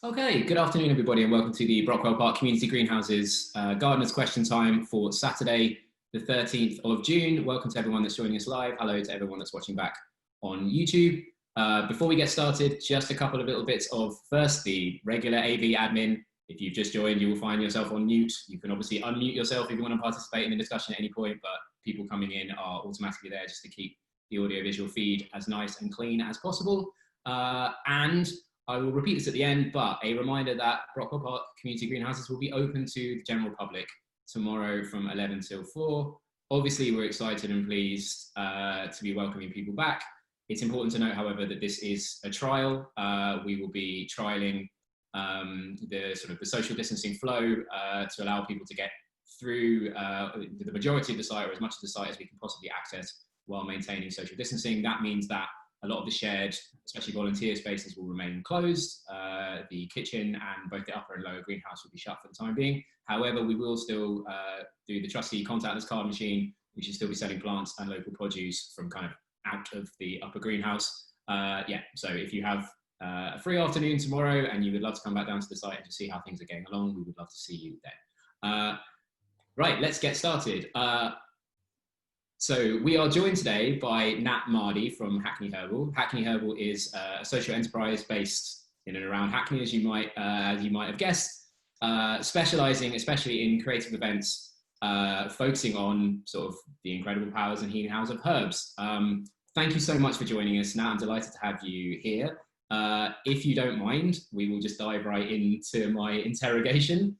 Okay, good afternoon, everybody, and welcome to the Brockwell Park Community Greenhouses Gardeners Question Time for Saturday, the 13th of June. Welcome to everyone that's joining us live. Hello to everyone that's watching back on YouTube. Before we get started, just a couple of little bits of first the regular AV admin. If you've just joined, you will find yourself on mute. You can obviously unmute yourself if you want to participate in the discussion at any point, but people coming in are automatically there just to keep the audio-visual feed as nice and clean as possible. And I will repeat this at the end, but a reminder that Brockwell Park Community Greenhouses will be open to the general public tomorrow from 11 till 4. Obviously, we're excited and pleased to be welcoming people back. It's important to note, however, that this is a trial. We will be trialing the social distancing flow to allow people to get through the majority of the site, or as much of the site as we can possibly access while maintaining social distancing. That means that a lot of the shared, especially volunteer spaces, will remain closed. The kitchen and both the upper and lower greenhouse will be shut for the time being. However, we will still do the trusty contactless card machine. We should still be selling plants and local produce from kind of out of the upper greenhouse. So if you have a free afternoon tomorrow and you would love to come back down to the site and to see how things are getting along, we would love to see you then. Right, let's get started. So we are joined today by Nat Mardy from Hackney Herbal. Hackney Herbal is a social enterprise based in and around Hackney, as you might have guessed, specialising especially in creative events, focusing on sort of the incredible powers and healing powers of herbs. Thank you so much for joining us, Nat. I'm delighted to have you here. If you don't mind, we will just dive right into my interrogation.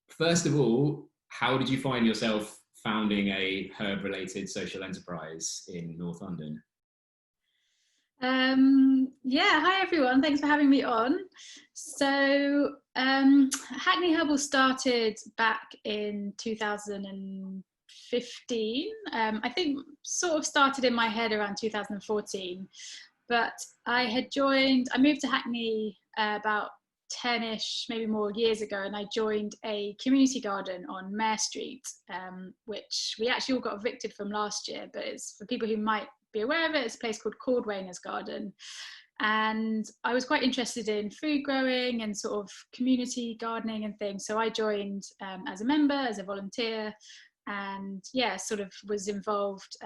First of all, how did you find yourself founding a herb-related social enterprise in North London? Hi everyone, thanks for having me on. So Hackney Herbal started back in 2015. I think sort of started in my head around 2014, but I moved to Hackney about 10-ish, maybe more years ago, and I joined a community garden on Mare Street, which we actually all got evicted from last year, but it's for people who might be aware of it. It's a place called Cordwainer's Garden, and I was quite interested in food growing and sort of community gardening and things, so I joined as a member, as a volunteer, and sort of was involved,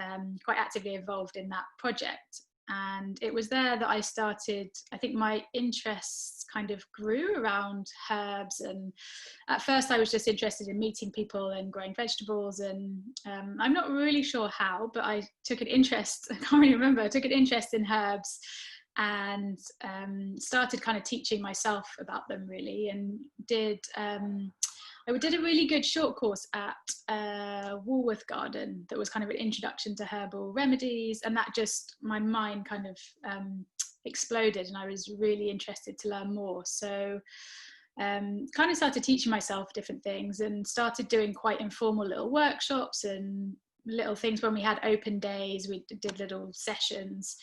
quite actively involved in that project. And it was there that I started, I think my interests kind of grew around herbs. And at first I was just interested in meeting people and growing vegetables. And I'm not really sure how, but I took an interest, I can't really remember, I took an interest in herbs and started kind of teaching myself about them really, and I did a really good short course at Woolworth Garden that was kind of an introduction to herbal remedies, and that just, my mind kind of exploded and I was really interested to learn more. So kind of started teaching myself different things and started doing quite informal little workshops and little things. When we had open days, we did little sessions.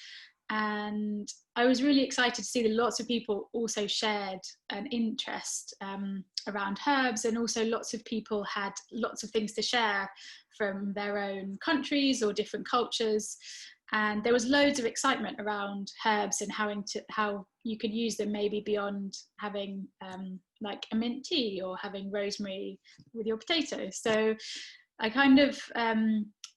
And I was really excited to see that lots of people also shared an interest around herbs, and also lots of people had lots of things to share from their own countries or different cultures. And there was loads of excitement around herbs and how you could use them maybe beyond having like a mint tea or having rosemary with your potatoes. So I kind of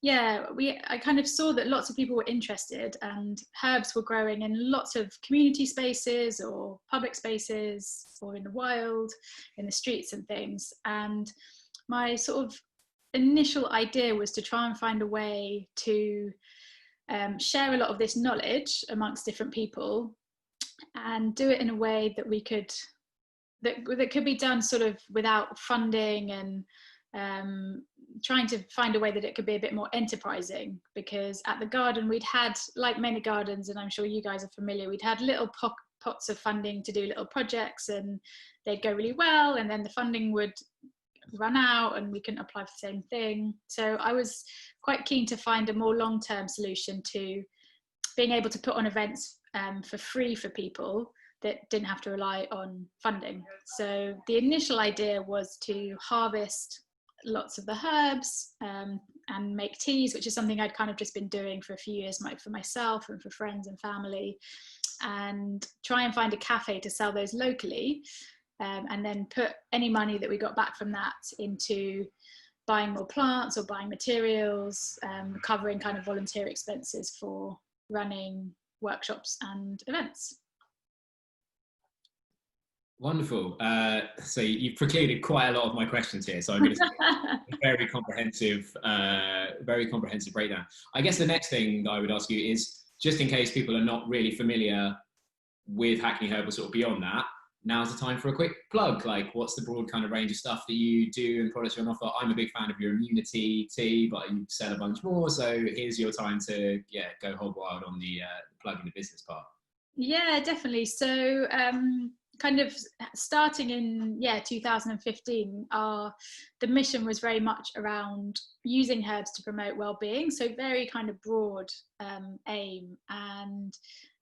I kind of saw that lots of people were interested, and herbs were growing in lots of community spaces or public spaces or in the wild, in the streets and things. And my sort of initial idea was to try and find a way to share a lot of this knowledge amongst different people and do it in a way that that could be done sort of without funding, and trying to find a way that it could be a bit more enterprising. Because at the garden we'd had, like many gardens, and I'm sure you guys are familiar, we'd had little pots of funding to do little projects, and they'd go really well, and then the funding would run out and we couldn't apply for the same thing. So I was quite keen to find a more long-term solution to being able to put on events for free for people that didn't have to rely on funding. So the initial idea was to harvest lots of the herbs and make teas, which is something I'd kind of just been doing for a few years for myself and for friends and family. and try and find a cafe to sell those locally, and then put any money that we got back from that into buying more plants or buying materials, covering kind of volunteer expenses for running workshops and events. Wonderful. So you've precluded quite a lot of my questions here, so I'm going to say a very comprehensive breakdown. I guess the next thing that I would ask you is, just in case people are not really familiar with Hackney Herb or sort of beyond that, now's the time for a quick plug. Like, what's the broad kind of range of stuff that you do and products you're on offer? I'm a big fan of your immunity tea, but you sell a bunch more. So here's your time to go hog wild on the plugging the business part. Yeah, definitely. So kind of starting in 2015, the mission was very much around using herbs to promote well-being, so very kind of broad aim. And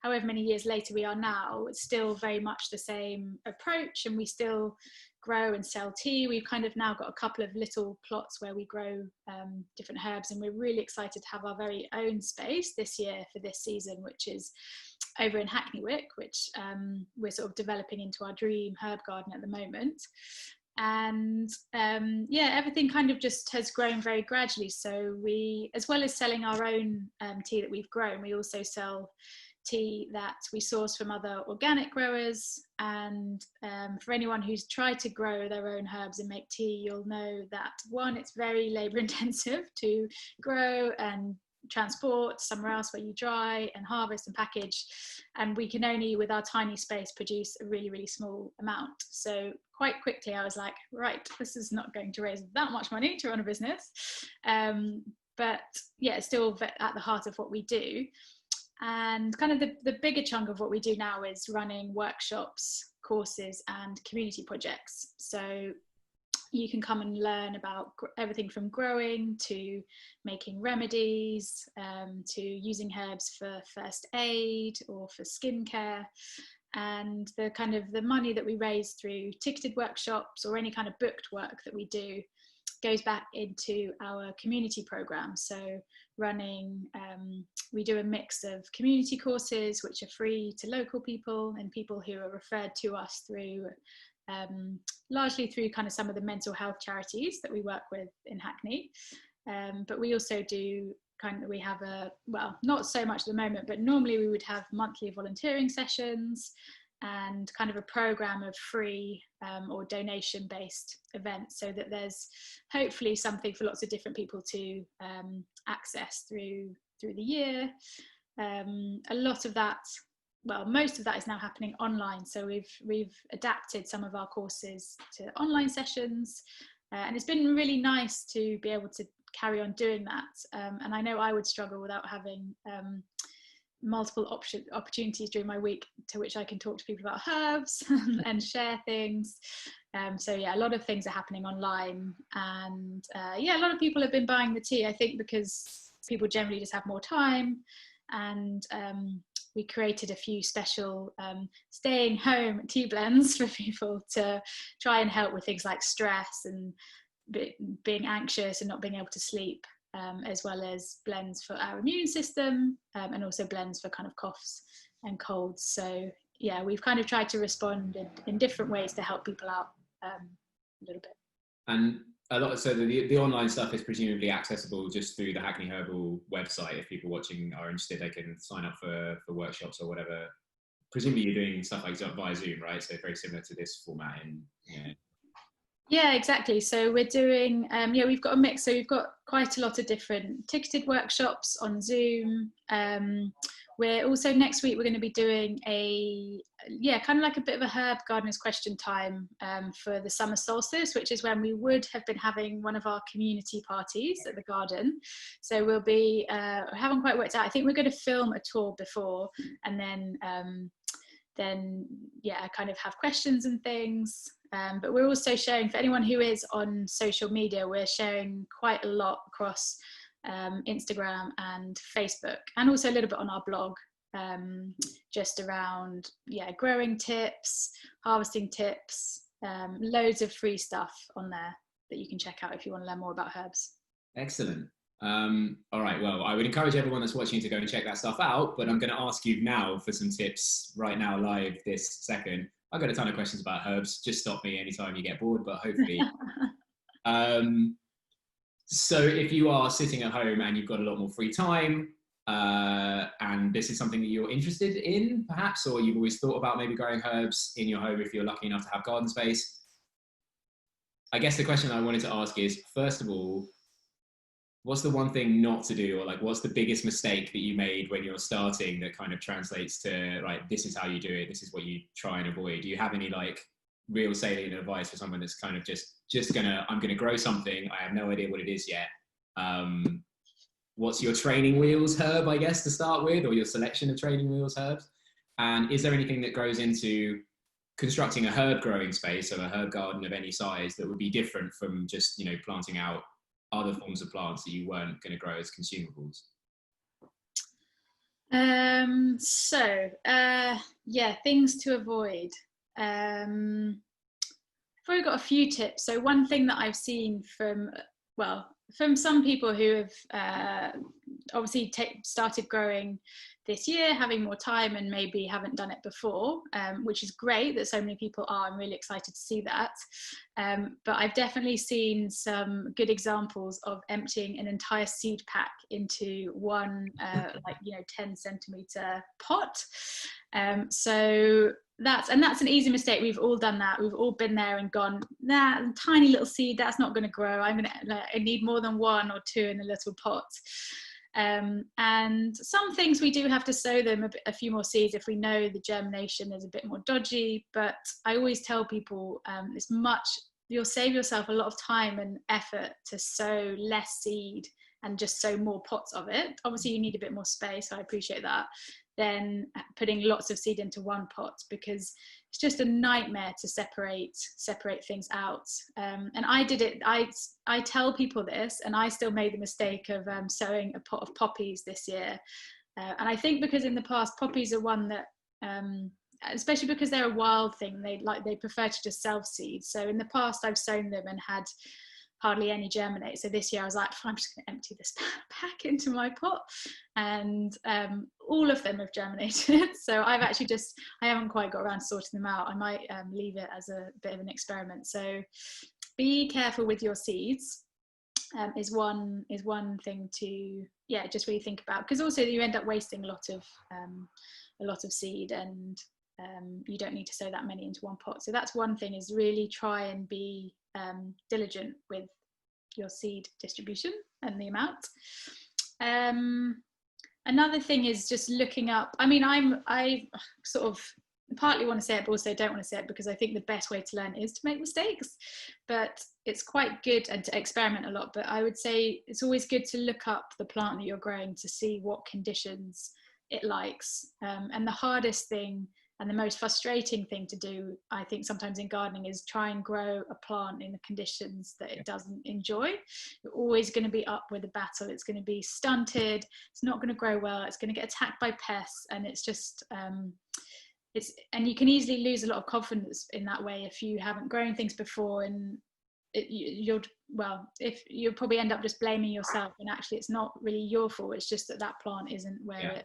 however many years later we are now, it's still very much the same approach, and we still grow and sell tea. We've kind of now got a couple of little plots where we grow different herbs, and we're really excited to have our very own space this year for this season, which is over in Hackney Wick, which we're sort of developing into our dream herb garden at the moment. And everything kind of just has grown very gradually. So we, as well as selling our own tea that we've grown, we also sell tea that we source from other organic growers. And for anyone who's tried to grow their own herbs and make tea, you'll know that, one, it's very labor intensive to grow and transport somewhere else where you dry and harvest and package, and we can only, with our tiny space, produce a really, really small amount. So quite quickly I was like, right, this is not going to raise that much money to run a business, but yeah, it's still at the heart of what we do. And kind of the bigger chunk of what we do now is running workshops, courses and community projects. So you can come and learn about everything from growing to making remedies, to using herbs for first aid or for skincare. And the kind of the money that we raise through ticketed workshops or any kind of booked work that we do goes back into our community program. So running, we do a mix of community courses which are free to local people and people who are referred to us through largely through kind of some of the mental health charities that we work with in Hackney. But we also do we have not so much at the moment, but normally we would have monthly volunteering sessions and kind of a program of free or donation based events, so that there's hopefully something for lots of different people to access through the year. A lot of that, most of that is now happening online. So we've adapted some of our courses to online sessions, and it's been really nice to be able to carry on doing that. And I know I would struggle without having multiple opportunities during my week to which I can talk to people about herbs and share things. So yeah, a lot of things are happening online, and a lot of people have been buying the tea, I think because people generally just have more time. And we created a few special staying home tea blends for people to try and help with things like stress and being anxious and not being able to sleep, as well as blends for our immune system, and also blends for kind of coughs and colds. So yeah, we've kind of tried to respond in different ways to help people out a little bit. And a lot, so the online stuff is presumably accessible just through the Hackney Herbal website. If people watching are interested, they can sign up for workshops or whatever. Presumably you're doing stuff like via Zoom, right? So very similar to this format. Yeah, exactly. So we're doing, we've got a mix. So we've got quite a lot of different ticketed workshops on Zoom. We're also, next week, we're going to be doing kind of like a bit of a herb gardener's question time for the summer solstice, which is when we would have been having one of our community parties at the garden. So we'll be, haven't quite worked out, I think we're going to film a tour before, and then kind of have questions and things. But we're also sharing, for anyone who is on social media, we're sharing quite a lot across Instagram and Facebook, and also a little bit on our blog, just around growing tips, harvesting tips, loads of free stuff on there that you can check out if you want to learn more about herbs. Excellent. All right, well, I would encourage everyone that's watching to go and check that stuff out, but I'm going to ask you now for some tips right now, live this second. I've got a ton of questions about herbs. Just stop me anytime you get bored, but hopefully. So if you are sitting at home and you've got a lot more free time, and this is something that you're interested in, perhaps, or you've always thought about maybe growing herbs in your home if you're lucky enough to have garden space, I guess the question I wanted to ask is, first of all, what's the one thing not to do, or like what's the biggest mistake that you made when you're starting that kind of translates to like, this is how you do it, this is what you try and avoid? Do you have any like real salient advice for someone that's kind of I'm gonna grow something, I have no idea what it is yet? What's your training wheels herb, I guess, to start with, or your selection of training wheels herbs? And is there anything that goes into constructing a herb growing space, or a herb garden of any size, that would be different from just, you know, planting out other forms of plants that you weren't going to grow as consumables? Yeah, things to avoid. I've probably got a few tips. So one thing that I've seen from some people who have obviously started growing this year, having more time and maybe haven't done it before, which is great that so many people are. I'm really excited to see that. But I've definitely seen some good examples of emptying an entire seed pack into one 10 centimeter pot. So that's an easy mistake. We've all done that. We've all been there and gone, that tiny little seed, that's not going to grow. I need more than one or two in a little pot. And some things we do have to sow them a few more seeds if we know the germination is a bit more dodgy. But I always tell people you'll save yourself a lot of time and effort to sow less seed and just sow more pots of it. Obviously you need a bit more space, so I appreciate that, than putting lots of seed into one pot, because it's just a nightmare to separate things out. And I did it. I tell people this, and I still made the mistake of sowing a pot of poppies this year. And I think because in the past poppies are one that, especially because they're a wild thing, they prefer to just self-seed. So in the past I've sown them and had hardly any germinate. So this year I was like, I'm just going to empty this pack into my pot, and all of them have germinated. So I haven't quite got around to sorting them out. I might leave it as a bit of an experiment. So be careful with your seeds. Is one thing to just really think about, because also you end up wasting a lot of seed, and you don't need to sow that many into one pot. So that's one thing, is really try and be diligent with your seed distribution and the amount. Another thing is just looking up. I mean, I sort of partly want to say it, but also don't want to say it, because I think the best way to learn is to make mistakes. But it's quite good, and to experiment a lot. But I would say it's always good to look up the plant that you're growing to see what conditions it likes. And the hardest thing and the most frustrating thing to do, I think, sometimes in gardening, is try and grow a plant in the conditions that it doesn't enjoy. You're always going to be up with a battle. It's going to be stunted. It's not going to grow well. It's going to get attacked by pests, and it's just and you can easily lose a lot of confidence in that way if you haven't grown things before, and you'll probably end up just blaming yourself, and actually it's not really your fault. It's just that plant isn't where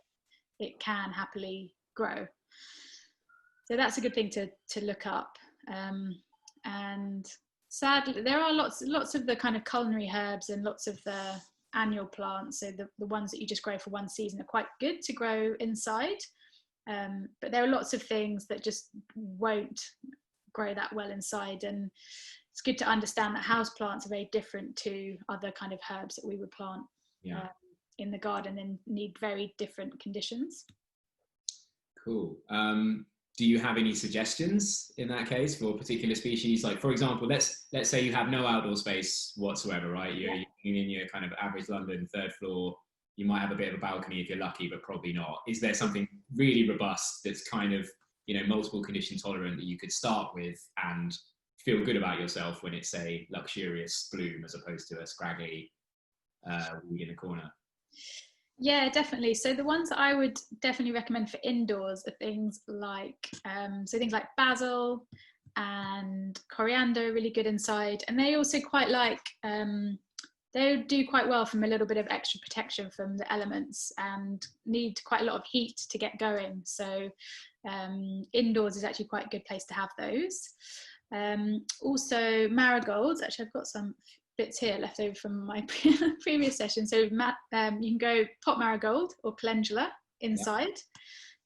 it can happily grow. So that's a good thing to look up. And sadly, there are lots of the kind of culinary herbs and lots of the annual plants. So the ones that you just grow for one season are quite good to grow inside. But there are lots of things that just won't grow that well inside. And it's good to understand that house plants are very different to other kind of herbs that we would plant in the garden, and need very different conditions. Cool. Do you have any suggestions in that case for particular species? Like, for example, let's say you have no outdoor space whatsoever, right? You're in your kind of average London third floor. You might have a bit of a balcony if you're lucky, but probably not. Is there something really robust that's kind of, multiple condition tolerant that you could start with and feel good about yourself when it's a luxurious bloom as opposed to a scraggly weed in the corner? Yeah, definitely. So the ones that I would definitely recommend for indoors are things like basil and coriander, really good inside. And they also quite like they do quite well from a little bit of extra protection from the elements and need quite a lot of heat to get going. So indoors is actually quite a good place to have those. Also marigolds, actually I've got some bits here left over from my previous session. So you can go pot marigold or calendula inside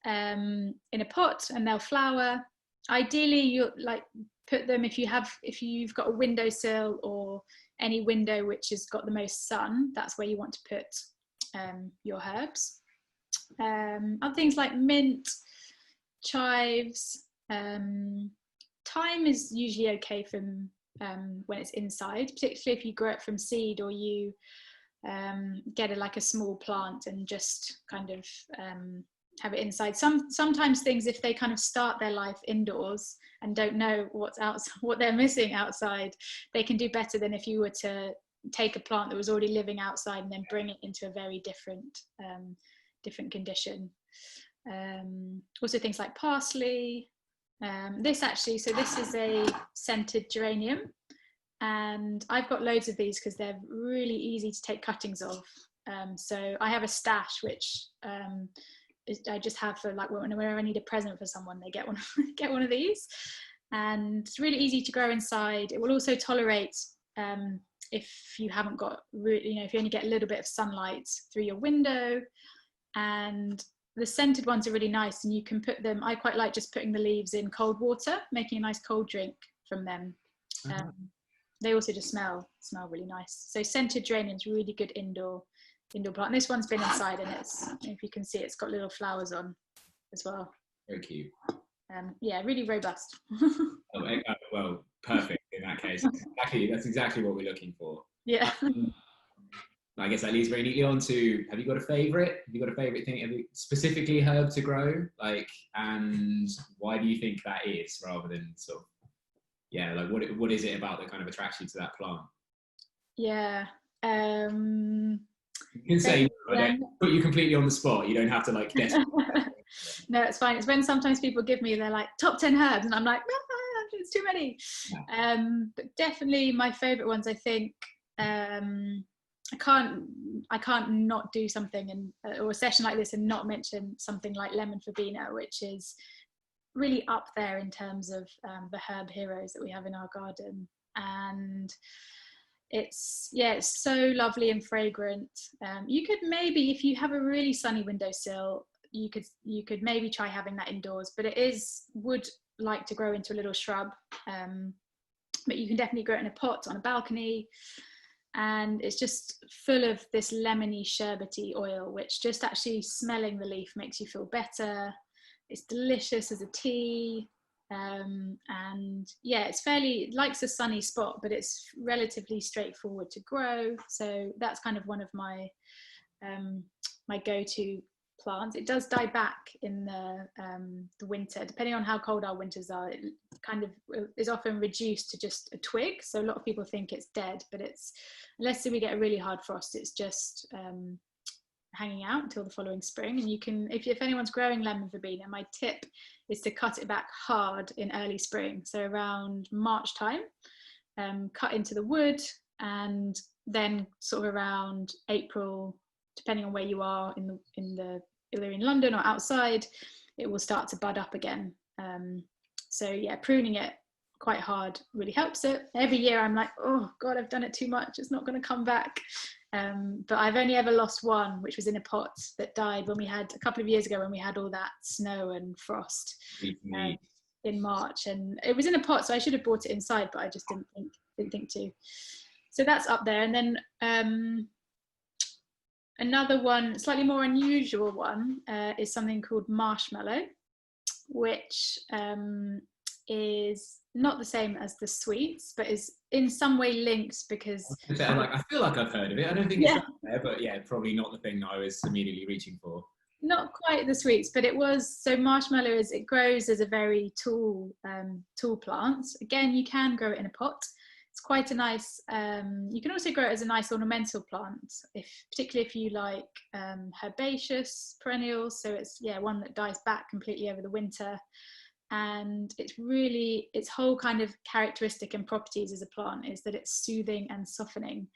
in a pot, and they'll flower. Ideally you like put them if you've got a windowsill or any window which has got the most sun, that's where you want to put your herbs. Other things like mint, chives, thyme is usually okay from when it's inside, particularly if you grow it from seed or you get like a small plant and just kind of have it inside. Sometimes things, if they kind of start their life indoors and don't know what they're missing outside, they can do better than if you were to take a plant that was already living outside and then bring it into a very different condition. Also things like parsley. This is a scented geranium, and I've got loads of these because they're really easy to take cuttings of. So I have a stash which I just have for like whenever I need a present for someone, they get one of these, and it's really easy to grow inside. It will also tolerate if you haven't got if you only get a little bit of sunlight through your window. And the scented ones are really nice, and you can put them, I quite like just putting the leaves in cold water, making a nice cold drink from them. They also just smell really nice. So scented geranium is really good indoor plant. And this one's been inside, and if you can see, it's got little flowers on as well. Very cute. Yeah, really robust. Well, perfect in that case. That's exactly what we're looking for. Yeah. I guess that leads very neatly on to, have you got a favourite? Have you got a favourite thing, specifically herb to grow? And why do you think that is, rather than sort of, what is it about that kind of attracts you to that plant? Yeah. You can say, I don't put you completely on the spot. You don't have to guess. No, it's fine. It's when sometimes people give me their top 10 herbs, and I'm like, it's too many. Yeah. But definitely my favourite ones, I think, I can't not do something or a session like this and not mention something like lemon verbena, which is really up there in terms of the herb heroes that we have in our garden. And it's so lovely and fragrant. You could maybe, if you have a really sunny windowsill, you could maybe try having that indoors, but would like to grow into a little shrub. But you can definitely grow it in a pot on a balcony. And it's just full of this lemony sherbety oil, which just actually smelling the leaf makes you feel better. It's delicious as a tea. And yeah, it likes a sunny spot, but it's relatively straightforward to grow. So that's kind of one of my my go-to plants. It does die back in the winter, depending on how cold our winters are. It kind of is often reduced to just a twig, so a lot of people think it's dead, but unless we get a really hard frost, it's just hanging out until the following spring. And you can, if anyone's growing lemon verbena, my tip is to cut it back hard in early spring, so around March time. Cut into the wood, and then sort of around April, depending on where you are either in London or outside, it will start to bud up again. So yeah, pruning it quite hard really helps it. Every year I'm like, oh God, I've done it too much. It's not going to come back. But I've only ever lost one, which was in a pot that died a couple of years ago when we had all that snow and frost in March. And it was in a pot, so I should have brought it inside, but I just didn't think to. So that's up there. And then another one, slightly more unusual one, is something called marshmallow, which is not the same as the sweets, but is in some way linked because... I feel like I've heard of it. I don't think it's out there, but yeah, probably not the thing that I was immediately reaching for. Not quite the sweets, but it was. So marshmallow it grows as a very tall plant. Again, you can grow it in a pot. It's quite a nice, you can also grow it as a nice ornamental plant, particularly if you like herbaceous perennials. So it's one that dies back completely over the winter. And its whole kind of characteristic and properties as a plant is that it's soothing and softening.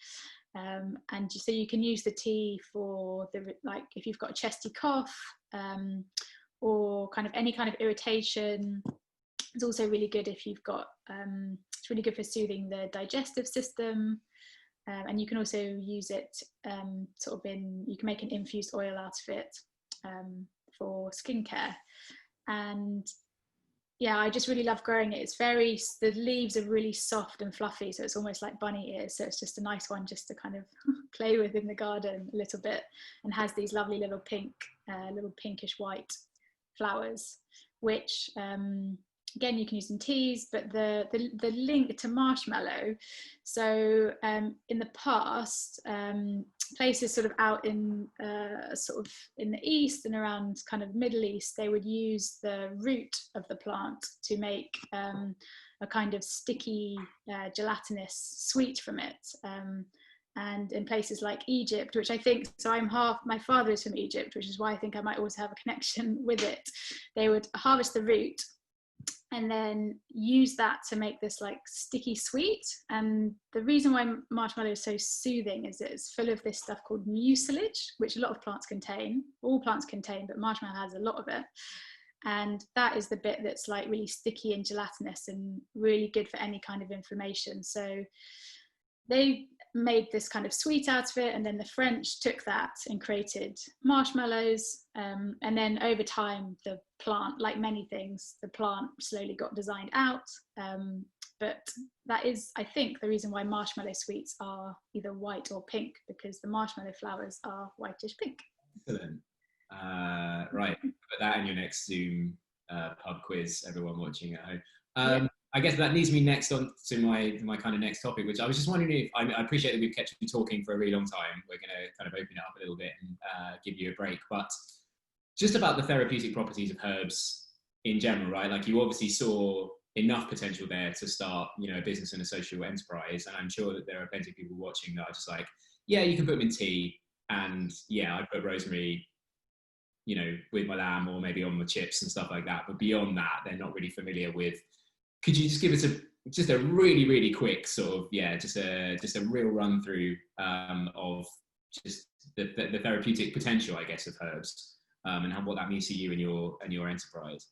And so you can use the tea for like if you've got a chesty cough, or kind of any kind of irritation. It's also really good if you've got, it's really good for soothing the digestive system. And you can also use it sort of you can make an infused oil out of it for skincare. And yeah, I just really love growing it. The leaves are really soft and fluffy, so it's almost like bunny ears. So it's just a nice one just to kind of play with in the garden a little bit, and has these lovely little pinkish white flowers, which again, you can use in teas, but the link to marshmallow. So in the past, places sort of out in sort of in the East and around kind of Middle East, they would use the root of the plant to make a kind of sticky gelatinous sweet from it. And in places like Egypt, which I think, so my father is from Egypt, which is why I think I might also have a connection with it. They would harvest the root and then use that to make this like sticky sweet. And the reason why marshmallow is so soothing is it's full of this stuff called mucilage, which a lot of plants contain, all plants contain, but marshmallow has a lot of it. And that is the bit that's like really sticky and gelatinous and really good for any kind of inflammation. So they made this kind of sweet out of it, and then the French took that and created marshmallows, and then over time the plant, like many things, the plant slowly got designed out, but that is, I think, the reason why marshmallow sweets are either white or pink, because the marshmallow flowers are whitish pink. Excellent. Right, put that in your next Zoom pub quiz, everyone watching at home. Yeah. I guess that leads me next on to my kind of next topic, which I was just wondering if, I appreciate that we've kept you talking for a really long time. We're going to kind of open it up a little bit and give you a break, but just about the therapeutic properties of herbs in general, right? Like, you obviously saw enough potential there to start, a business and a social enterprise. And I'm sure that there are plenty of people watching that are just like, yeah, you can put them in tea, and yeah, I put rosemary, with my lamb or maybe on the chips and stuff like that. But beyond that, they're not really familiar with. Could you just give us just a really, really quick sort of, just a real run through of just the therapeutic potential, I guess, of herbs, and what that means to you and your enterprise?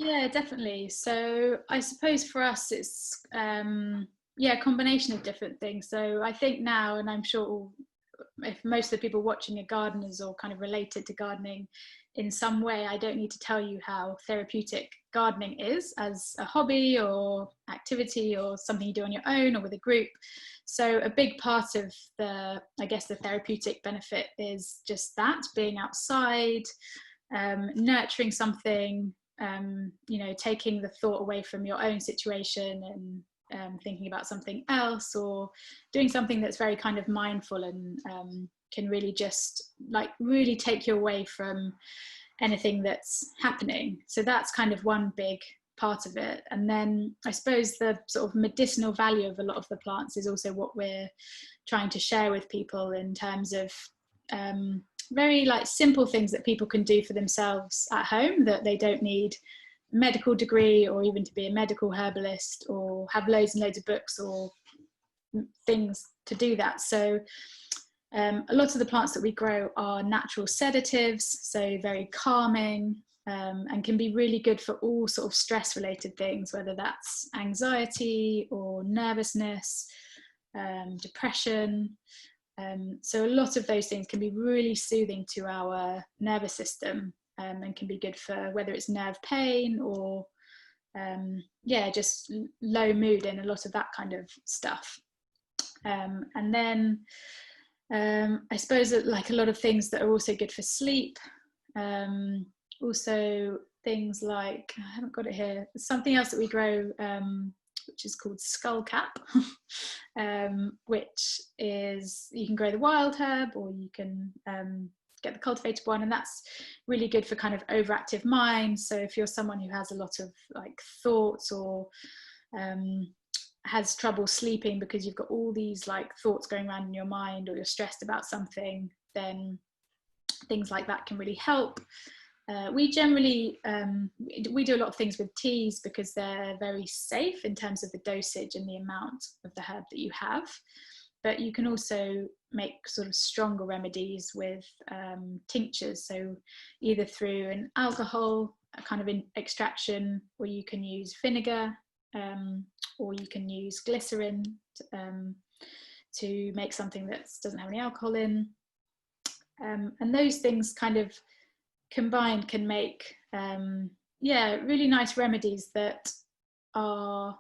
Yeah, definitely. So I suppose for us, it's a combination of different things. So I think now, and I'm sure if most of the people watching are gardeners or kind of related to gardening in some way, I don't need to tell you how therapeutic gardening is as a hobby or activity or something you do on your own or with a group. So a big part of the therapeutic benefit is just that, being outside, nurturing something, taking the thought away from your own situation and thinking about something else, or doing something that's very kind of mindful and can really just really take you away from anything that's happening. So that's kind of one big part of it. And then I suppose the sort of medicinal value of a lot of the plants is also what we're trying to share with people in terms of very simple things that people can do for themselves at home, that they don't need medical degree or even to be a medical herbalist or have loads and loads of books or things to do that. So a lot of the plants that we grow are natural sedatives, so very calming, and can be really good for all sort of stress related things, whether that's anxiety or nervousness, depression. So a lot of those things can be really soothing to our nervous system, and can be good for whether it's nerve pain or just low mood and a lot of that kind of stuff. And then I suppose that a lot of things that are also good for sleep, also things like, I haven't got it here, something else that we grow which is called skullcap, which is, you can grow the wild herb or you can get the cultivated one, and that's really good for kind of overactive minds. So if you're someone who has a lot of thoughts or has trouble sleeping because you've got all these thoughts going around in your mind, or you're stressed about something, then things like that can really help. We generally we do a lot of things with teas because they're very safe in terms of the dosage and the amount of the herb that you have. but you can also make sort of stronger remedies with tinctures, so either through an alcohol kind of extraction, or you can use vinegar, or you can use glycerin to make something that doesn't have any alcohol in. And those things kind of combined can make really nice remedies that are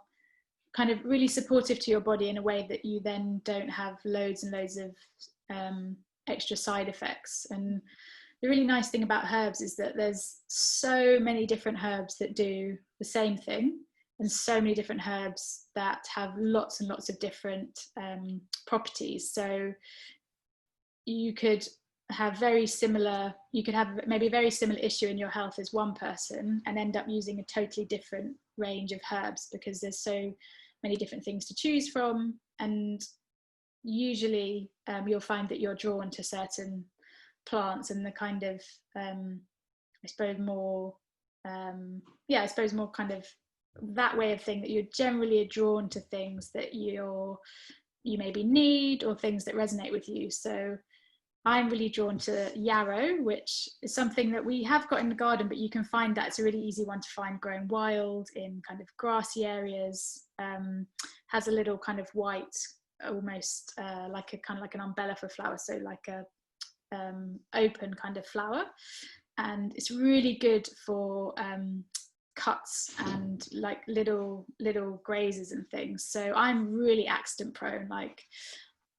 kind of really supportive to your body in a way that you then don't have loads and loads of extra side effects. And the really nice thing about herbs is that there's so many different herbs that do the same thing, and so many different herbs that have lots and lots of different properties. So you could have maybe a very similar issue in your health as one person and end up using a totally different range of herbs, because there's so many different things to choose from. And usually you'll find that you're drawn to certain plants and the kind of I suppose more kind of that way of thing, that you're generally drawn to things that you maybe need, or things that resonate with you. So I'm really drawn to yarrow, which is something that we have got in the garden, but you can find that it's a really easy one to find growing wild in kind of grassy areas. Has a little kind of white, almost like an umbella flower, so like a open kind of flower, and it's really good for cuts and like little grazes and things. So I'm really accident prone. Like,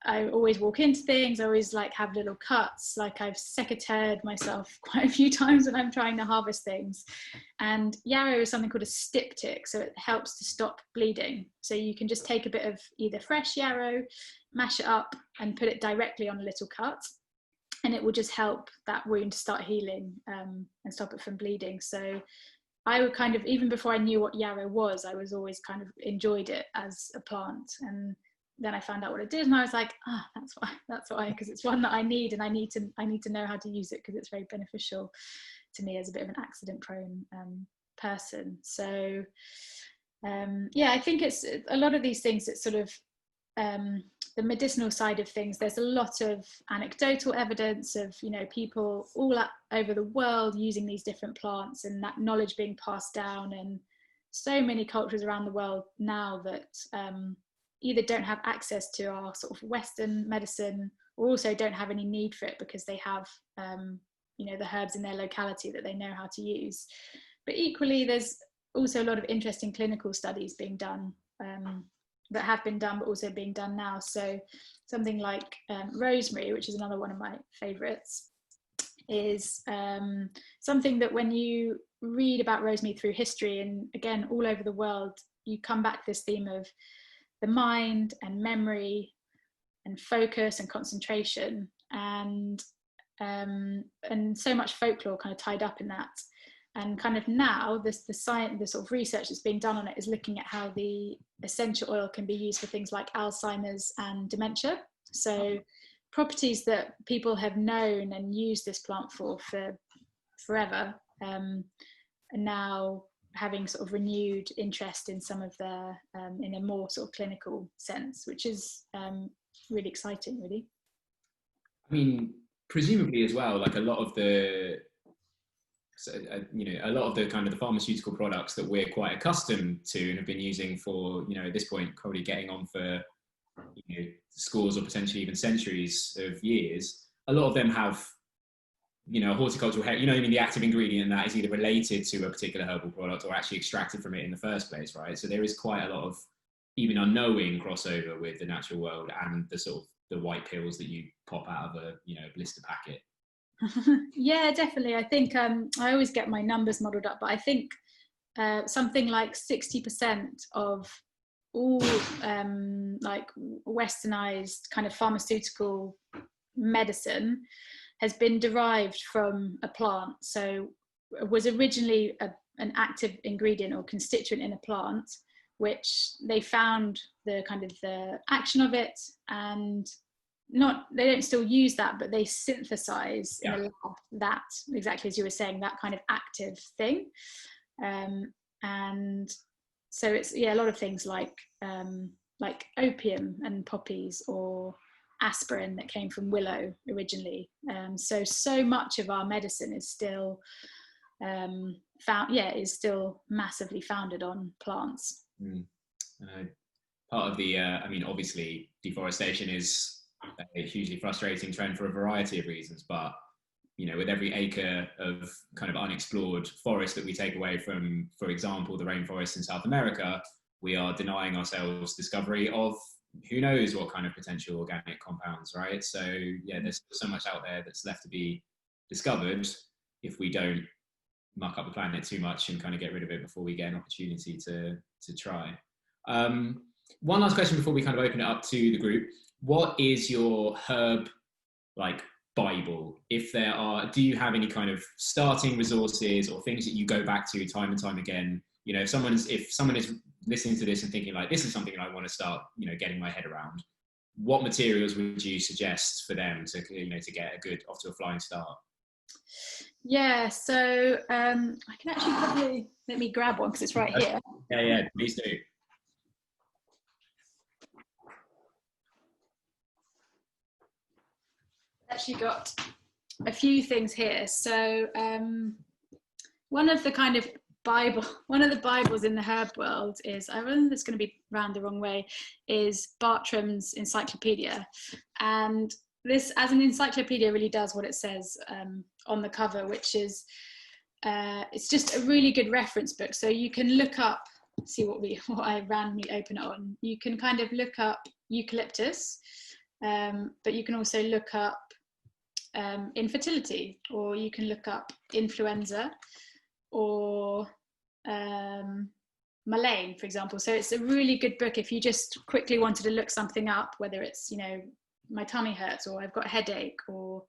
I always walk into things, I always like have little cuts, like I've secateured myself quite a few times when I'm trying to harvest things. And yarrow is something called a styptic, so it helps to stop bleeding. So you can just take a bit of either fresh yarrow, mash it up and put it directly on a little cut, and it will just help that wound start healing and stop it from bleeding. So I would kind of, even before I knew what yarrow was, I was always kind of enjoyed it as a plant. And then I found out what it did, and I was like, that's why, because it's one that I need, and I need to know how to use it, because it's very beneficial to me as a bit of an accident prone person. So I think it's a lot of these things that sort of the medicinal side of things. There's a lot of anecdotal evidence of, people all over the world using these different plants, and that knowledge being passed down. And so many cultures around the world now that either don't have access to our sort of Western medicine, or also don't have any need for it, because they have, the herbs in their locality that they know how to use. But equally, there's also a lot of interesting clinical studies being done, that have been done, but also being done now. So something like rosemary, which is another one of my favorites, is something that when you read about rosemary through history, and again, all over the world, you come back to this theme of the mind and memory and focus and concentration, and so much folklore kind of tied up in that. And kind of now the science, the sort of research that's being done on it is looking at how the essential oil can be used for things like Alzheimer's and dementia. So properties that people have known and used this plant for forever are now having sort of renewed interest in some of their, in a more sort of clinical sense, which is really exciting, really. I mean, presumably as well, like a lot of the kind of the pharmaceutical products that we're quite accustomed to and have been using for, at this point, probably getting on for, scores or potentially even centuries of years, a lot of them have, horticultural, the active ingredient in that is either related to a particular herbal product or actually extracted from it in the first place, right? So there is quite a lot of even unknowing crossover with the natural world and the sort of the white pills that you pop out of a, blister packet. Yeah, definitely. I think I always get my numbers muddled up, but I think something like 60% of all like westernized kind of pharmaceutical medicine has been derived from a plant. So it was originally an active ingredient or constituent in a plant, which they found the kind of the action of it, and they don't still use that, but they synthesize in a lab that, exactly as you were saying, that kind of active thing. And so it's, a lot of things like like opium and poppies, or aspirin that came from willow originally. So much of our medicine is still is still massively founded on plants. Part of the, I mean, obviously deforestation is a hugely frustrating trend for a variety of reasons, but you know, with every acre of kind of unexplored forest that we take away from, for example, the rainforests in South America, we are denying ourselves discovery of who knows what kind of potential organic compounds, right? So yeah, there's so much out there that's left to be discovered if we don't muck up the planet too much and kind of get rid of it before we get an opportunity to try. One last question before we kind of open it up to the group. What is your herb like Bible? If there are, do you have any kind of starting resources or things that you go back to time and time again? You know, if someone is listening to this and thinking like, this is something I want to start, you know, getting my head around, what materials would you suggest for them to, you know, to get a good, off to a flying start? Yeah, so I can actually probably, let me grab one because it's right here. Yeah, please do. Actually got a few things here. So one of the Bibles in the herb world is, I don't know if it's going to be round the wrong way, is Bartram's Encyclopedia. And this, as an encyclopedia, really does what it says on the cover, which is, it's just a really good reference book. So you can look up, see what I randomly open it on. You can kind of look up eucalyptus, but you can also look up infertility, or you can look up influenza, or Malaine, for example. So it's a really good book if you just quickly wanted to look something up, whether it's, you know, my tummy hurts, or I've got a headache, or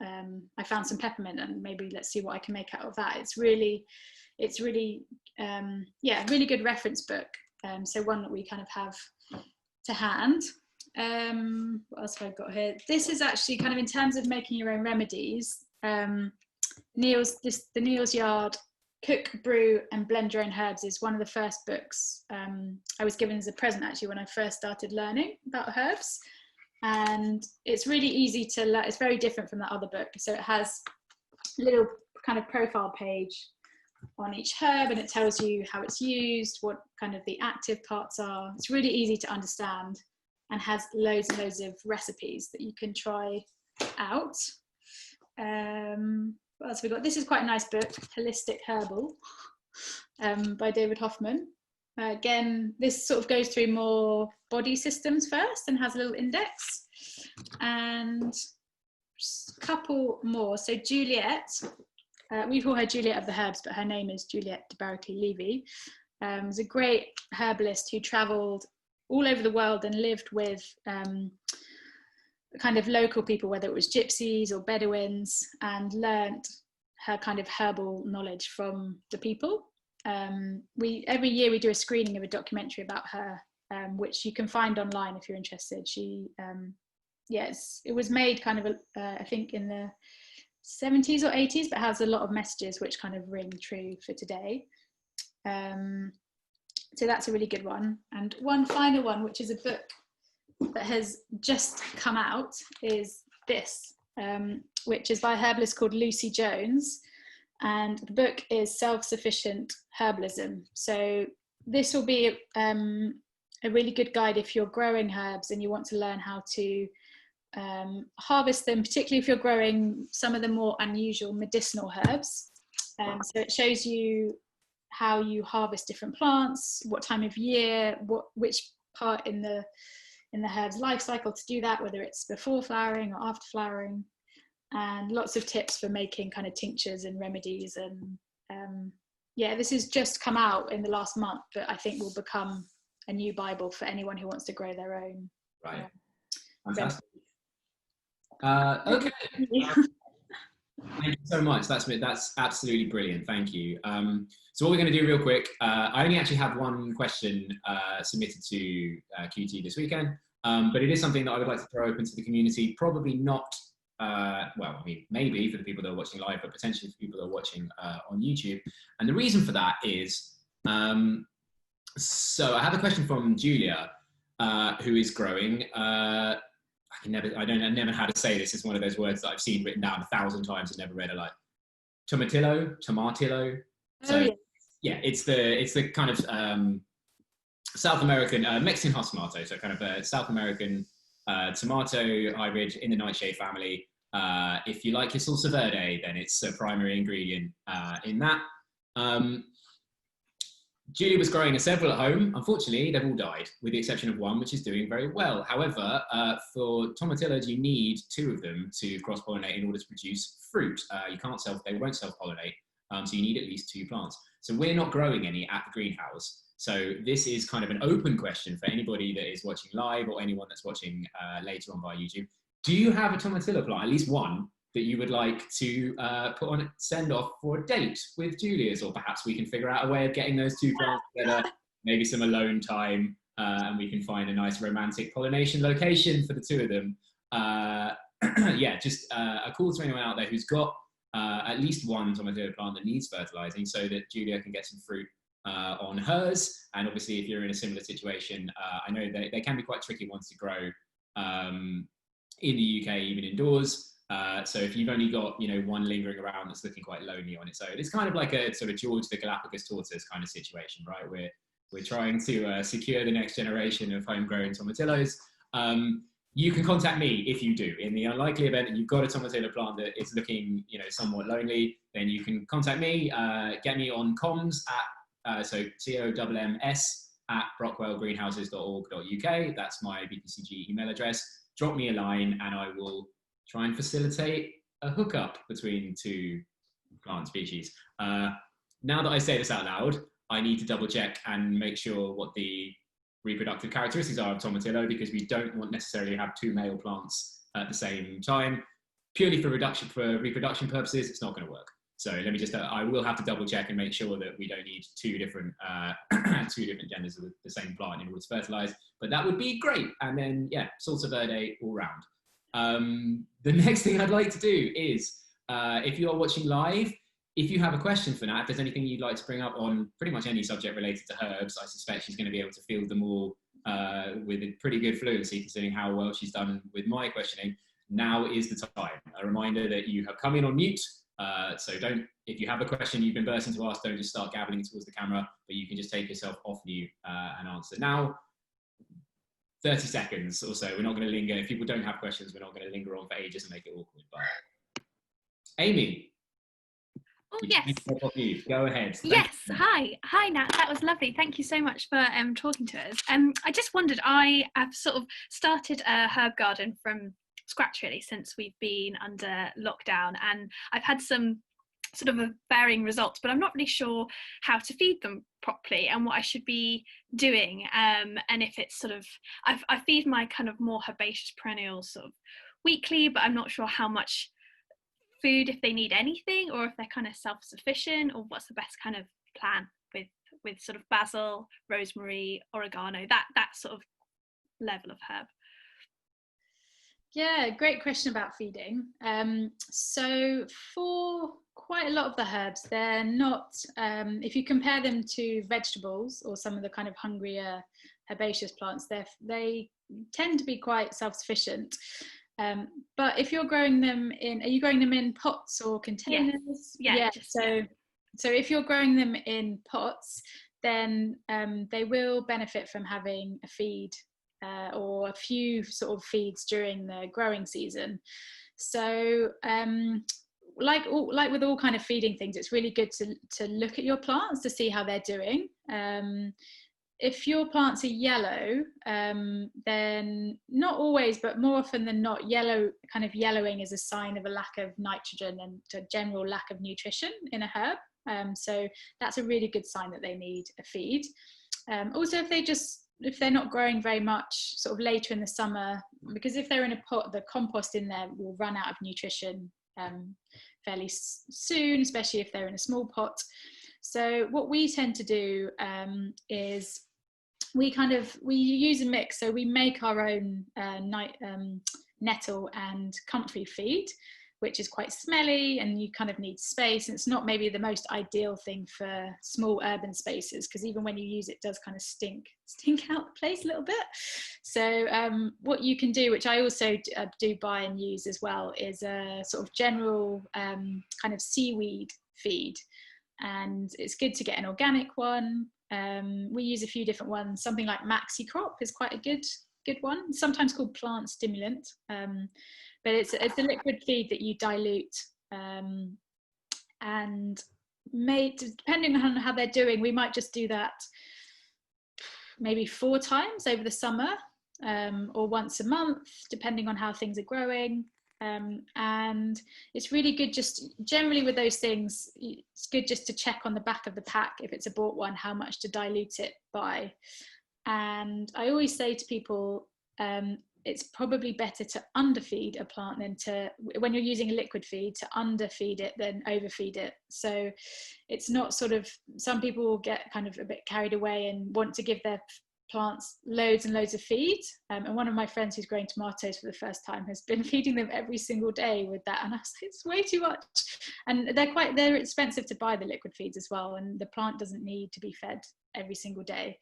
I found some peppermint and maybe let's see what I can make out of that. It's really really good reference book. So one that we kind of have to hand. What else have I got here? This is actually kind of in terms of making your own remedies. The Neal's Yard Cook, Brew and Blend Your Own Herbs is one of the first books I was given as a present actually when I first started learning about herbs. And it's really easy to learn. It's very different from that other book. So it has a little kind of profile page on each herb, and it tells you how it's used, what kind of the active parts are. It's really easy to understand and has loads and loads of recipes that you can try out. What else have we got? This is quite a nice book, Holistic Herbal, by David Hoffman. Again, this sort of goes through more body systems first and has a little index. And a couple more. So Juliet, we call her Juliet of the Herbs, but her name is Juliet de Barrickley-Levy. Was a great herbalist who travelled all over the world and lived with kind of local people, whether it was gypsies or Bedouins, and learnt her kind of herbal knowledge from the people. Every year we do a screening of a documentary about her, which you can find online if you're interested. It was made kind of, I think in the 70s or 80s, but has a lot of messages which kind of ring true for today. So that's a really good one. And one final one, which is a book that has just come out, is this, which is by a herbalist called Lucy Jones. And the book is Self-Sufficient Herbalism. So this will be a really good guide if you're growing herbs and you want to learn how to harvest them, particularly if you're growing some of the more unusual medicinal herbs. So it shows you how you harvest different plants, what time of year, which part in the herb's life cycle to do that, whether it's before flowering or after flowering, and lots of tips for making kind of tinctures and remedies. And this has just come out in the last month, but I think will become a new Bible for anyone who wants to grow their own. Right. Fantastic. Okay. Thank you so much. That's absolutely brilliant. Thank you. So what we're going to do real quick, I only actually have one question submitted to QT this weekend, but it is something that I would like to throw open to the community. Probably not, well, I mean, maybe for the people that are watching live, but potentially for people that are watching on YouTube. And the reason for that is, so I have a question from Julia. who is growing. I never know how to say this. It's one of those words that I've seen written down 1,000 times and never read it. Like tomatillo. So yeah, it's the kind of South American Mexican hot tomato. So kind of a South American tomato hybrid in the nightshade family. If you like your salsa verde, then it's a primary ingredient in that. Julia was growing several at home. Unfortunately, they've all died, with the exception of one, which is doing very well. However, for tomatillos, you need 2 of them to cross-pollinate in order to produce fruit. They won't self-pollinate, so you need at least 2 plants. So we're not growing any at the greenhouse. So this is kind of an open question for anybody that is watching live or anyone that's watching later on via YouTube. Do you have a tomatillo plant, at least one, that you would like to put on send off for a date with Julia's, or perhaps we can figure out a way of getting those 2 plants together, maybe some alone time, and we can find a nice romantic pollination location for the 2 of them. Yeah, just a call to anyone out there who's got at least one tomatillo plant that needs fertilizing, so that Julia can get some fruit on hers. And obviously, if you're in a similar situation, I know they can be quite tricky ones to grow in the UK, even indoors. So if you've only got, one lingering around that's looking quite lonely on its own, it's kind of like a sort of George the Galapagos tortoise kind of situation, right? We're trying to secure the next generation of homegrown tomatillos. You can contact me if you do. In the unlikely event that you've got a tomatillo plant that is looking, somewhat lonely, then you can contact me. Get me on comms at so COMMS at brockwellgreenhouses.org.uk. That's my BPCG email address. Drop me a line and I will try and facilitate a hookup between 2 plant species. Now that I say this out loud, I need to double check and make sure what the reproductive characteristics are of tomatillo, because we don't want necessarily to have 2 male plants at the same time. Purely for reproduction purposes, it's not going to work. So let me just, I will have to double check and make sure that we don't need 2 different genders of the same plant in order to fertilize, but that would be great. And then, yeah, salsa verde all round. The next thing I'd like to do is, if you are watching live, if you have a question for Nat, if there's anything you'd like to bring up on pretty much any subject related to herbs, I suspect she's going to be able to field them all with a pretty good fluency, considering how well she's done with my questioning. Now is the time. A reminder that you have come in on mute. So if you have a question you've been bursting to ask, don't just start gabbling towards the camera, but you can just take yourself off mute and answer. Now, 30 seconds or so. We're not going to linger. If people don't have questions, we're not going to linger on for ages and make it awkward. But Amy. Oh, yes. Go ahead. Yes. Hi, Nat. That was lovely. Thank you so much for talking to us. I just wondered, I have sort of started a herb garden from scratch really since we've been under lockdown, and I've had some sort of varying results, but I'm not really sure how to feed them properly and what I should be doing, and if it's sort of I feed my kind of more herbaceous perennials sort of weekly, but I'm not sure how much food, if they need anything, or if they're kind of self-sufficient, or what's the best kind of plan with sort of basil, rosemary, oregano, that sort of level of herb. Yeah, great question about feeding. So for quite a lot of the herbs, they're not, if you compare them to vegetables or some of the kind of hungrier herbaceous plants, they tend to be quite self-sufficient. But if you're growing them are you growing them in pots or containers? Yeah. So if you're growing them in pots, then they will benefit from having a feed or a few sort of feeds during the growing season. So like with all kind of feeding things, it's really good to look at your plants to see how they're doing. If your plants are yellow, then not always, but more often than not, yellowing is a sign of a lack of nitrogen and a general lack of nutrition in a herb. So that's a really good sign that they need a feed. Also, if they're not growing very much sort of later in the summer, because if they're in a pot, the compost in there will run out of nutrition fairly soon, especially if they're in a small pot. So what we tend to do is we use a mix. So we make our own nettle and comfrey feed. which is quite smelly and you kind of need space. And it's not maybe the most ideal thing for small urban spaces, because even when you use it, it does kind of stink out the place a little bit. So what you can do, which I also do buy and use as well, is a sort of general kind of seaweed feed. And it's good to get an organic one. We use a few different ones. Something like Maxi Crop is quite a good one. It's sometimes called plant stimulant, but it's a liquid feed that you dilute, and depending on how they're doing, we might just do that maybe 4 times over the summer, or once a month, depending on how things are growing. And it's really good, just generally with those things, it's good just to check on the back of the pack, if it's a bought one, how much to dilute it by. And I always say to people, it's probably better to underfeed a plant than to, when you're using a liquid feed, to underfeed it than overfeed it. So it's not sort of, some people will get kind of a bit carried away and want to give their plants loads and loads of feed. And one of my friends who's growing tomatoes for the first time has been feeding them every single day with that. And I was like, it's way too much. And they're expensive to buy, the liquid feeds as well. And the plant doesn't need to be fed every single day.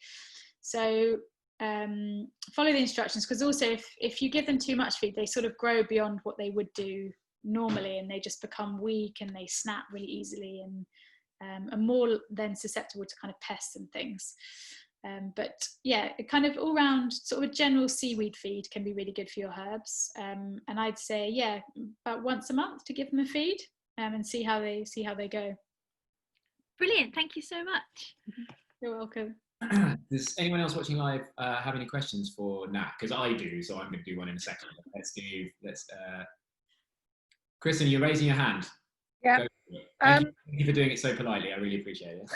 So follow the instructions, because also if you give them too much feed, they sort of grow beyond what they would do normally, and they just become weak and they snap really easily, and are more then susceptible to kind of pests and things. But yeah, a kind of all round sort of a general seaweed feed can be really good for your herbs. And I'd say, yeah, about once a month to give them a feed, and see how they go. Brilliant, thank you so much. You're welcome. Does anyone else watching live have any questions for Nat? Because I do, so I'm going to do one in a second. Kristen, you're raising your hand. Yeah. Thank you for doing it so politely. I really appreciate it.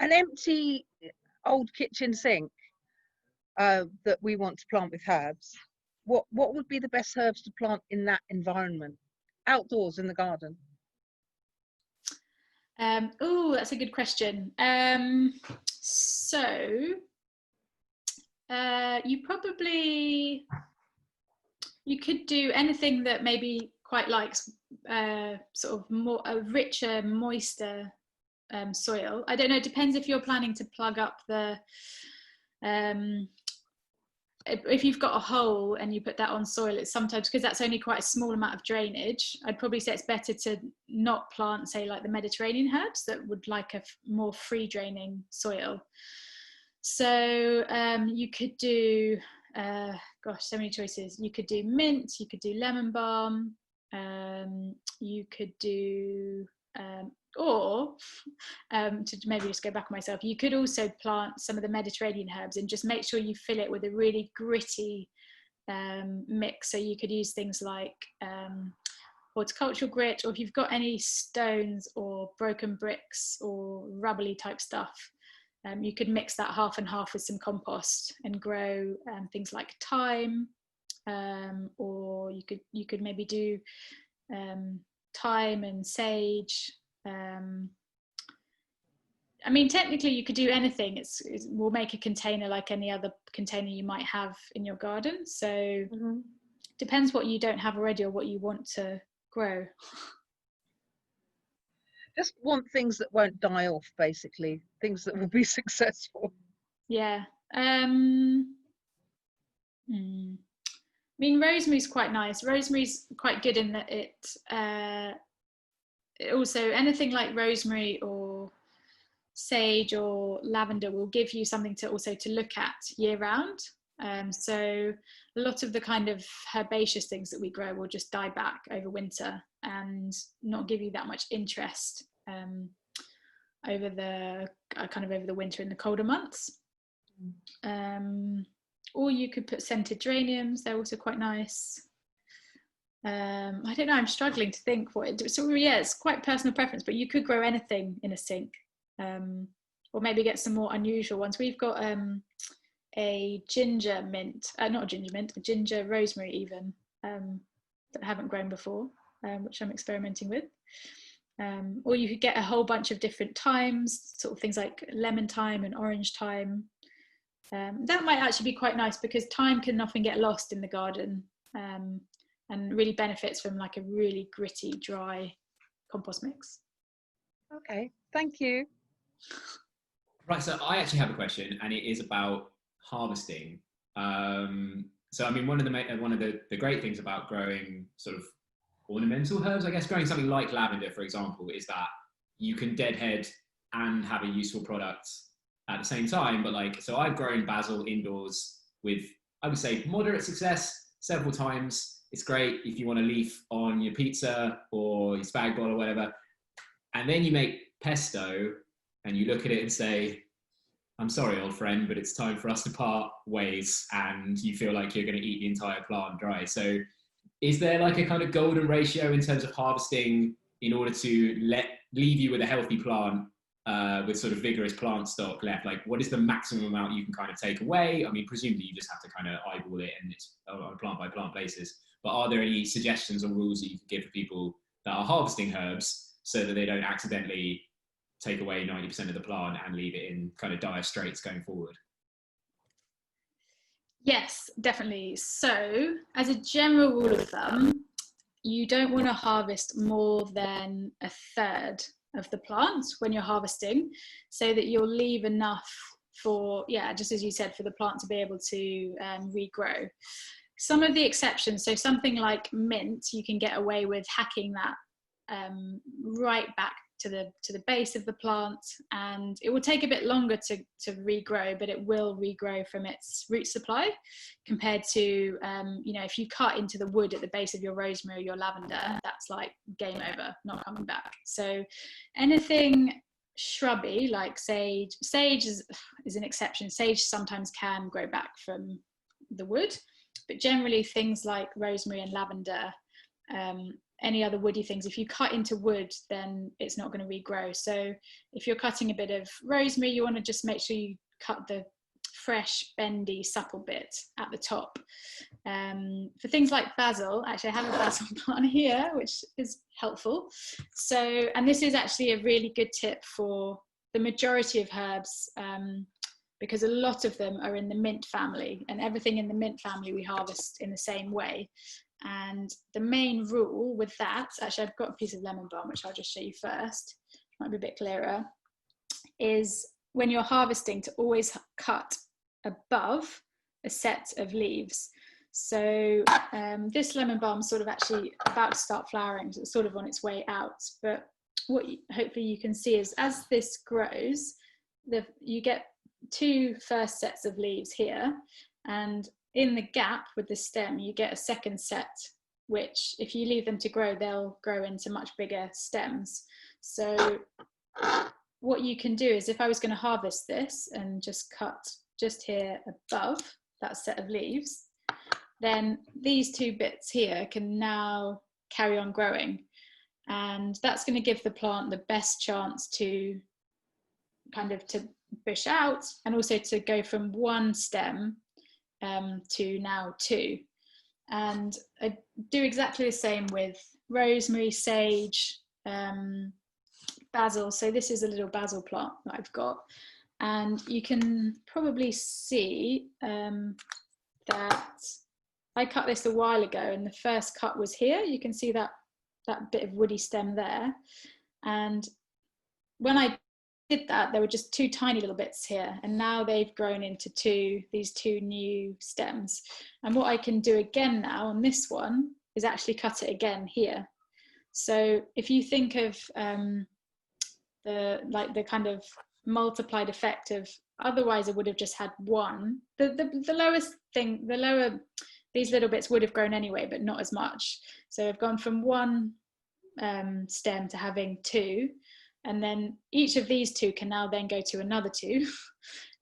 An empty old kitchen sink that we want to plant with herbs. What would be the best herbs to plant in that environment, outdoors in the garden? Oh, that's a good question. So you could do anything that maybe quite likes sort of more a richer, moister soil. I don't know, it depends if you're planning to plug up the if you've got a hole and you put that on soil, it's sometimes, because that's only quite a small amount of drainage, I'd probably say it's better to not plant, say, like the Mediterranean herbs that would like a more free draining soil. So you could do, gosh, so many choices. You could do mint, you could do lemon balm, you could do, or to maybe just go back on myself, you could also plant some of the Mediterranean herbs and just make sure you fill it with a really gritty mix. So you could use things like horticultural grit, or if you've got any stones or broken bricks or rubbly type stuff, you could mix that half and half with some compost and grow things like thyme, or you could maybe do thyme and sage. I mean, technically you could do anything. We'll make a container like any other container you might have in your garden. So depends what you don't have already or what you want to grow. Just want things that won't die off, basically, things that will be successful. Yeah. I mean, rosemary's quite nice. Rosemary's quite good in that it also, anything like rosemary or sage or lavender will give you something to look at year round. So a lot of the kind of herbaceous things that we grow will just die back over winter and not give you that much interest over the winter in the colder months. Or you could put scented geraniums, they're also quite nice. I don't know, I'm struggling to think what it do. So yeah, it's quite personal preference, but you could grow anything in a sink, or maybe get some more unusual ones. We've got a ginger mint, not a ginger mint, a ginger rosemary even, that I haven't grown before, which I'm experimenting with. Or you could get a whole bunch of different thymes, sort of things like lemon thyme and orange thyme. That might actually be quite nice, because thyme can often get lost in the garden. and really benefits from like a really gritty, dry compost mix. Okay, thank you. Right, so I actually have a question, and it is about harvesting. So I mean, one of the great things about growing sort of ornamental herbs, I guess, growing something like lavender, for example, is that you can deadhead and have a useful product at the same time. But like, so I've grown basil indoors with, I would say, moderate success several times. It's great if you want a leaf on your pizza or your spag bol or whatever. And then you make pesto and you look at it and say, I'm sorry, old friend, but it's time for us to part ways, and you feel like you're going to eat the entire plant dry. So is there like a kind of golden ratio in terms of harvesting in order to leave you with a healthy plant with sort of vigorous plant stock left? Like, what is the maximum amount you can kind of take away? I mean, presumably you just have to kind of eyeball it and it's on a plant by plant basis. But are there any suggestions or rules that you can give for people that are harvesting herbs so that they don't accidentally take away 90% of the plant and leave it in kind of dire straits going forward? Yes, definitely. So as a general rule of thumb, you don't want to harvest more than a third of the plant when you're harvesting, so that you'll leave enough for, yeah, just as you said, for the plant to be able to regrow. Some of the exceptions, so something like mint, you can get away with hacking that right back to the base of the plant, and it will take a bit longer to regrow, but it will regrow from its root supply, compared to you know, if you cut into the wood at the base of your rosemary or your lavender, that's like game over, not coming back. So anything shrubby like sage is an exception. Sage sometimes can grow back from the wood, but generally things like rosemary and lavender, any other woody things, if you cut into wood, then it's not going to regrow. So if you're cutting a bit of rosemary, you want to just make sure you cut the fresh, bendy, supple bit at the top. For things like basil, actually I have a basil plant here, which is helpful. So, and this is actually a really good tip for the majority of herbs, because a lot of them are in the mint family, and everything in the mint family we harvest in the same way. And the main rule with that, actually I've got a piece of lemon balm which I'll just show you first, might be a bit clearer, is when you're harvesting to always cut above a set of leaves. So this lemon balm is sort of actually about to start flowering, so it's sort of on its way out. But what hopefully you can see is as this grows, you get two first sets of leaves here, and in the gap with the stem you get a second set, which if you leave them to grow, they'll grow into much bigger stems. So what you can do is, if I was going to harvest this and just cut just here above that set of leaves, then these two bits here can now carry on growing, and that's going to give the plant the best chance to kind of to bush out, and also to go from one stem to now two. And I do exactly the same with rosemary, sage, basil. So this is a little basil plant that I've got, and you can probably see that I cut this a while ago, and the first cut was here. You can see that bit of woody stem there, and when I did that, there were just two tiny little bits here, and now they've grown into these two new stems. And what I can do again now on this one is actually cut it again here. So if you think of the kind of multiplied effect of, otherwise it would have just had one, the lowest thing, the lower, these little bits would have grown anyway, but not as much. So I've gone from one stem to having two, and then each of these two can now then go to another two,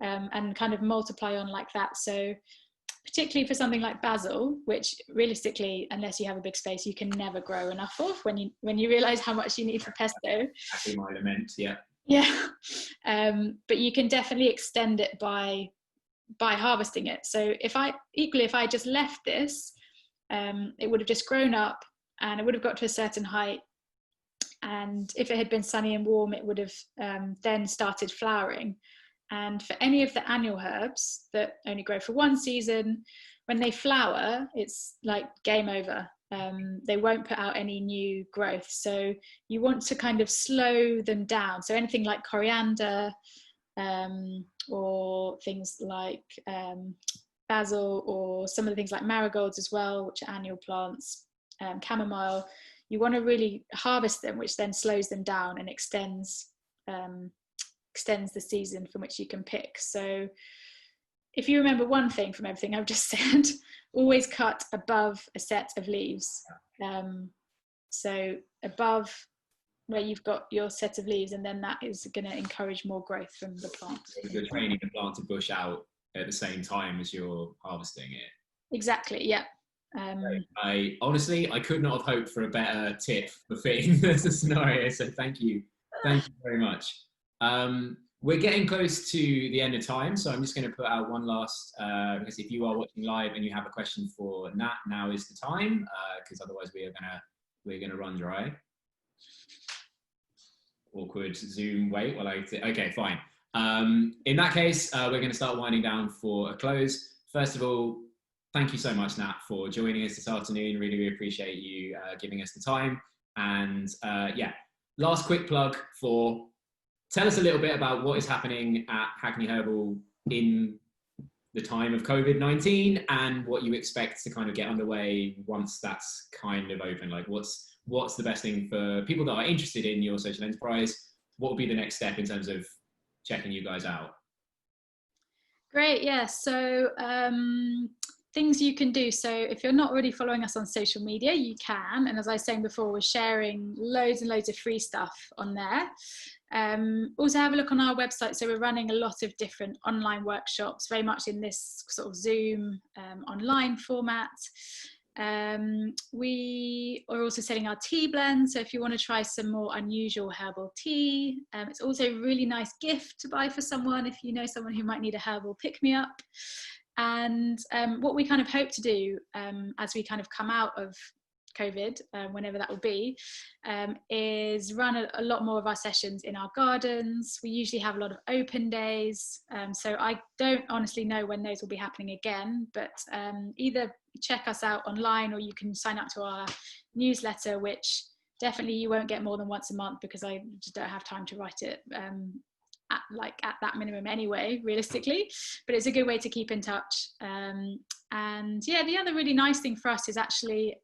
and kind of multiply on like that. So particularly for something like basil, which realistically, unless you have a big space, you can never grow enough of when you realize how much you need for pesto. Exactly my lament, yeah. Yeah, but you can definitely extend it by harvesting it. So if I just left this, it would have just grown up, and it would have got to a certain height, and if it had been sunny and warm, it would have then started flowering. And for any of the annual herbs that only grow for one season, when they flower, it's like game over. they won't put out any new growth. So you want to kind of slow them down. So anything like coriander, or things like basil, or some of the things like marigolds as well, which are annual plants, chamomile, you want to really harvest them, which then slows them down and extends the season from which you can pick. So if you remember one thing from everything I've just said, always cut above a set of leaves. So above where you've got your set of leaves, and then that is going to encourage more growth from the plant. You're training the plant to bush out at the same time as you're harvesting it. Exactly, yeah. I honestly, I could not have hoped for a better tip for fitting the scenario, so thank you very much. We're getting close to the end of time, so I'm just going to put out one last, because if you are watching live and you have a question for Nat, now is the time, because otherwise we're gonna run dry. Awkward Zoom wait while okay, fine. In that case, we're going to start winding down for a close. First of all, thank you so much, Nat, for joining us this afternoon. Really appreciate you giving us the time. And yeah, last quick plug for, tell us a little bit about what is happening at Hackney Herbal in the time of COVID-19 and what you expect to kind of get underway once that's kind of open. Like what's the best thing for people that are interested in your social enterprise? What would be the next step in terms of checking you guys out? Great, yeah. So things you can do. So if you're not already following us on social media, you can. And as I was saying before, we're sharing loads and loads of free stuff on there. Also have a look on our website. So we're running a lot of different online workshops, very much in this sort of Zoom online format. We are also selling our tea blends, so if you want to try some more unusual herbal tea, it's also a really nice gift to buy for someone if you know someone who might need a herbal pick-me-up. And what we kind of hope to do as we kind of come out of COVID, whenever that will be, is run a lot more of our sessions in our gardens. We usually have a lot of open days, so I don't honestly know when those will be happening again, but either check us out online or you can sign up to our newsletter, which definitely you won't get more than once a month because I just don't have time to write it at that minimum anyway, realistically, but it's a good way to keep in touch. And yeah, the other really nice thing for us is actually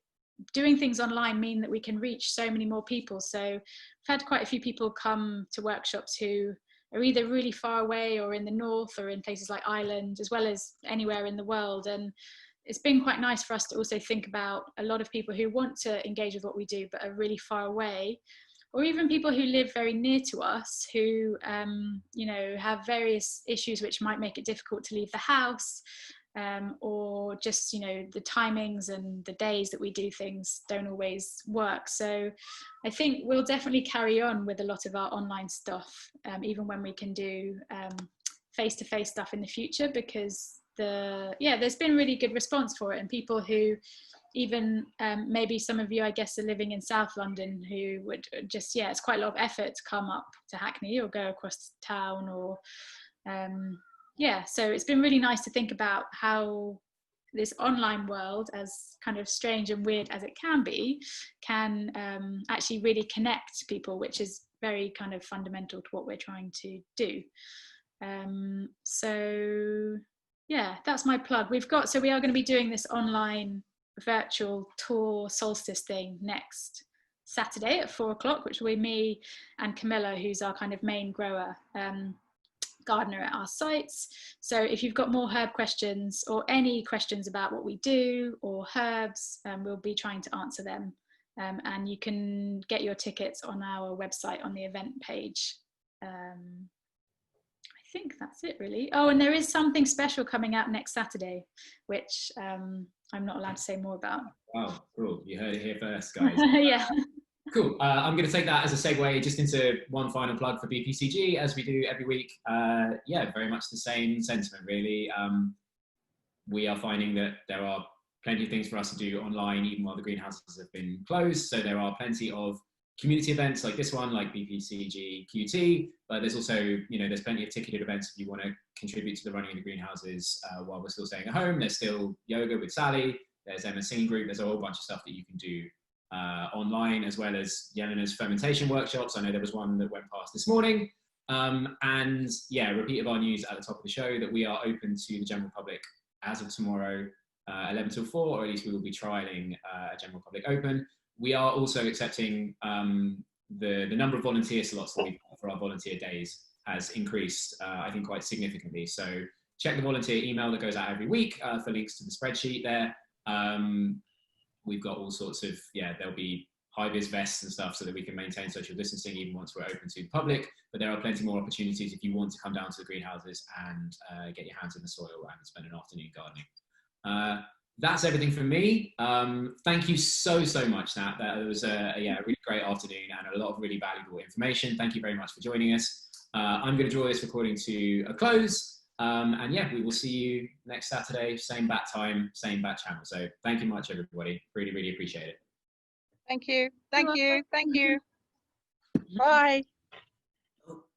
doing things online mean that we can reach so many more people. So I've had quite a few people come to workshops who are either really far away or in the north or in places like Ireland, as well as anywhere in the world. And it's been quite nice for us to also think about a lot of people who want to engage with what we do but are really far away, or even people who live very near to us who you know, have various issues which might make it difficult to leave the house, or just, you know, the timings and the days that we do things don't always work. So I think we'll definitely carry on with a lot of our online stuff, even when we can do face-to-face stuff in the future, because there's been really good response for it, and people who even maybe some of you, I guess, are living in South London who would just, it's quite a lot of effort to come up to Hackney or go across town, or so it's been really nice to think about how this online world, as kind of strange and weird as it can be, can actually really connect people, which is very kind of fundamental to what we're trying to do. So yeah, that's my plug. We are going to be doing this online virtual tour solstice thing next Saturday at 4:00, which will be me and Camilla, who's our kind of main grower, gardener at our sites. So if you've got more herb questions or any questions about what we do or herbs, we'll be trying to answer them. And you can get your tickets on our website on the event page. I think that's it really. Oh, and there is something special coming out next Saturday, which I'm not allowed to say more about. Wow, cool. You heard it here first, guys. Yeah. Cool. I'm going to take that as a segue just into one final plug for BPCG, as we do every week. Very much the same sentiment, really. We are finding that there are plenty of things for us to do online, even while the greenhouses have been closed. So there are plenty of community events like this one, like BPCG QT, but there's also, you know, there's plenty of ticketed events if you want to contribute to the running of the greenhouses while we're still staying at home. There's still yoga with Sally. there's Emma's singing group, there's a whole bunch of stuff that you can do online, as well as Yelena's fermentation workshops. I know there was one that went past this morning. And yeah, repeat of our news at the top of the show that we are open to the general public as of tomorrow, 11 till 4, or at least we will be trialing a general public open. We are also accepting the number of volunteer slots that we've got for our volunteer days has increased, I think, quite significantly. So check the volunteer email that goes out every week for links to the spreadsheet there. We've got all sorts of, there'll be high-vis vests and stuff so that we can maintain social distancing even once we're open to the public. But there are plenty more opportunities if you want to come down to the greenhouses and get your hands in the soil and spend an afternoon gardening. That's everything from me. Thank you so much, Nat. That was a really great afternoon and a lot of really valuable information. Thank you very much for joining us. I'm going to draw this recording to a close. And yeah, we will see you next Saturday, same bat time, same bat channel. So thank you much, everybody. Really appreciate it. Thank you. Thank you. Thank you. Bye.